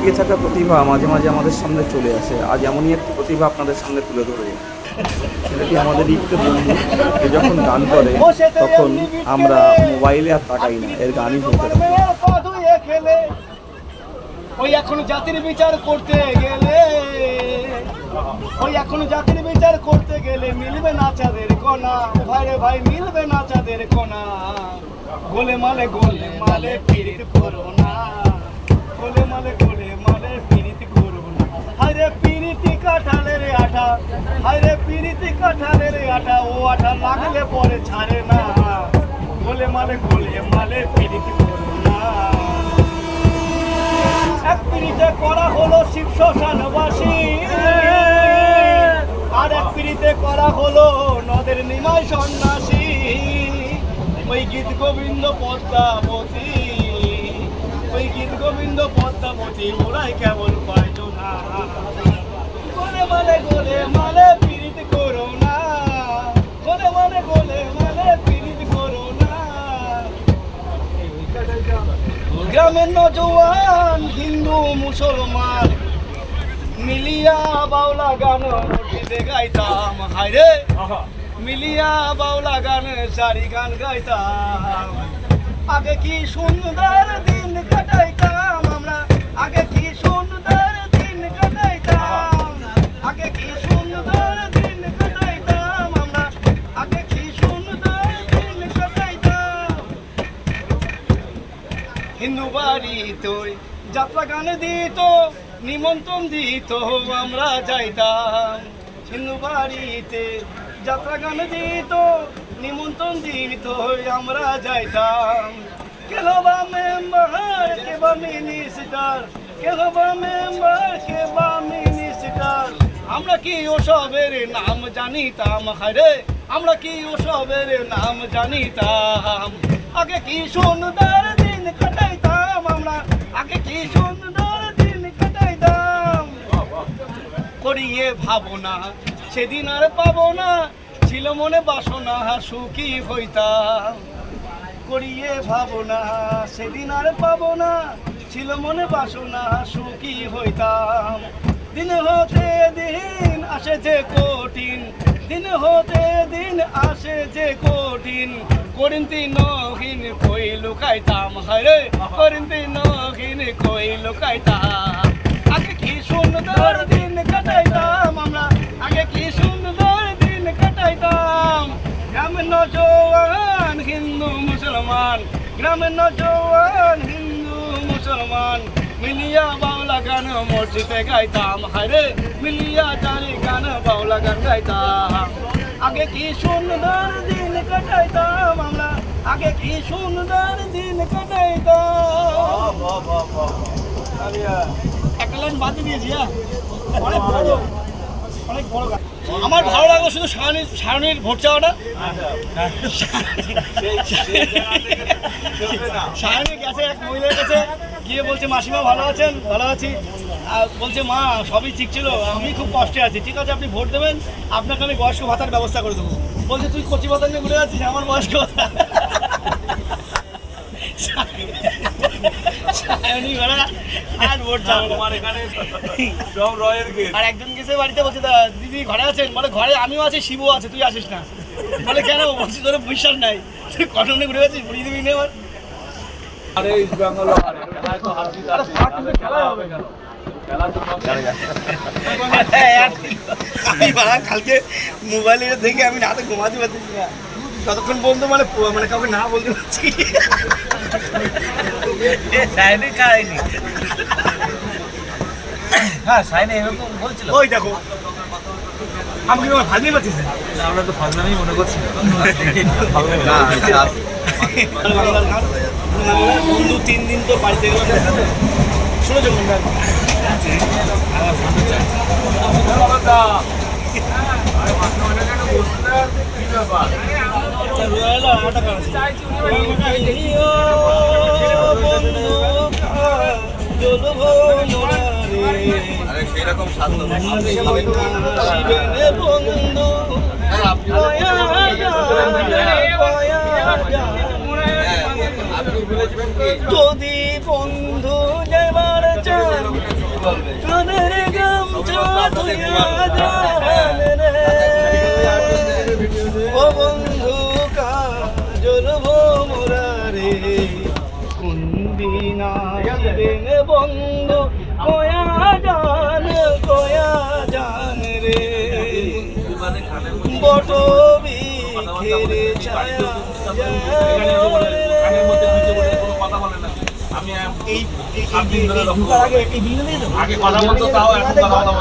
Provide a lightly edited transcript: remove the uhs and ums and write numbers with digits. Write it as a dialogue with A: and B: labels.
A: লুকিয়ে থাকা প্রতিভা মাঝে মাঝে আমাদের সামনে চলে আসে। আজ এমনই একটি প্রতিভা আপনাদের সামনে তুলে ধরবো। ছেলেটি আমাদের ইচ্ছে বন্ধু, এ যখন গান করে তখন আমরা মোবাইলে আর তাকাই না, এর গানই শুনতে থাকি।
B: ওই এখন জাতির বিচার করতে গেলে, ওই এখন জাতির বিচার করতে গেলে মিলবে না চাঁদের কোনা, ভাই রে ভাই মিলবে না চাঁদের কোনা। গোলে মালে পীড়িত করো না, গোলে মালে পীড়িত করো না। হায়রে পীড়িতি কাঁঠালের আঠা, হায়রে পীড়িতি কাঁঠালের আঠা, ও আঠা লাগলে পরে ছাড়ে না। গোলে মালে পীড়িত করো না। এক পিড়িতে করা হলো শিব শ্মশানবাসী, আর এক পিড়িতে করা হলো নদের নিমাই সন্ন্যাসী। ওই গীত গোবিন্দ পদ্মাবতী, ওই গীত গোবিন্দ পদ্মাবতী, ওরাই কেবল পাইতো না। গোলে মালে পীড়িত করো না, গোলে মালে পীড়িত করো না। গ্রামের নজওয়ান হিন্দু মুসলমান মিলিয়া বাউলা গান মসজিদে গাইতাম। হায়রে মিলিয়া বাউলা গান সারি গান গাইতাম। আগে কি সুন্দর দিন কাটাইতাম আমরা, আগে কি সুন্দর দিন কাটাইতাম, আগে কি সুন্দর দিন কাটাইতাম আমরা, আগে কি সুন্দর দিন কাটাইতাম। হিন্দু বাড়ি তোর যাত্রা গান দিত, নিমন্ত্রণ দিত, আমরা যাইতাম। হিন্দু বাড়িতে যাত্রা গান দিত, নিমন্ত্রণ দিত, আমরা যাইতাম। কে হবা মেম্বার, কে বা মিনিস্টার, কে হবা মেম্বার, কে বা মিনিস্টার, আমরা কি ওসবের নাম জানিতাম। হায়রে আমরা কি ওসবের নাম জানিতাম। আগে কি সুন্দর দিন কাটাইতাম আমরা, আগে কি সুন্দর দিন কাটাইতাম। করিয়ে ভাবনা সেদিন আর পাবো না, ছিল মনে বাসনা সুখী হইতাম। করিয়ে ভাবনা সেদিন আর পাবো না, ছিল মনে বাসনা সুখী হইতাম। দিন হতে দিন আসে যে কঠিন, দিন হতে দিন আসে যে কঠিন, করিন্তি নহিন কই লুকাইতাম। হায়রে করিন্তি নহিন কই লুকাইতাম। আগে কি সুন্দর দিন কাটাইতাম আমরা, আগে কি সুন্দর দিন কাটাইতাম। গ্রামের নজওয়ান হিন্দু মুসলমান, গ্রামের নজওয়ান হিন্দু মুসলমান মিলিয়া বাউলা গান মসজিদে গাইতাম। হায়রে মিলিয়া চারি গান বাউলা গান গাইতাম। আগে কি সুন্দর দিন কাটাইতাম আমরা, আগে কি সুন্দর দিন কাটাইতাম। একটা লাইন বাদ দিয়েছি, অনেক বড়, অনেক বড় গান। আমার ভালো লাগলো শুধু সায়নীর ভোট চাওয়াটা। সায়নী গেছে এক মহিলার কাছে গিয়ে বলছে মাসিমা ভালো আছেন, ভালো আছি। আর বলছে মা সবই ঠিক ছিল, আমি খুব কষ্টে আছি। ঠিক আছে আপনি ভোট দেবেন, আপনাকে আমি বয়স্ক ভাতার ব্যবস্থা করে দেবো। বলছে তুই কচি ভাতা নিয়ে ঘুরে যাচ্ছিস, আমার বয়স্ক ভাতা। আর ভোট চাও আর একজন গেছে বাড়িতে বলছে দিদি ঘরে আছেন, বলে ঘরে আমিও আছি, শিবও আছে, তুই আসিস না। বলে কেন? বলছি তোর বিশ্বাস নাই, তুই কটনে ঘুরে গেছিস, ঘুরিয়ে দিবি না। এবার কালকে মোবাইলে দেখে আমি রাতে ঘুমাতে পারতেছি না, ততক্ষণ পর্যন্ত মানে কাউকে না বলতে পারছি।
C: হ্যাঁ সাইনে এরকম বলছিল।
B: ওই দেখো আমি কিন্তু ভাজতেই পারছি না।
C: আমরা তো ফাজলামি মনে করছি।
B: বন্ধু 3 দিন তো বাড়িতে গেল, শুনেছো গান?
C: সেরকম সাধ্য
B: যদি বন্ধু যাবার চান ও বন্ধু কাজল ভোমরা রে কোন বিনা জীবেন বন্ধু কয়া জান রে বট বিখেরে ছায়া
C: আগে কথা বলতো তাও এখন কথা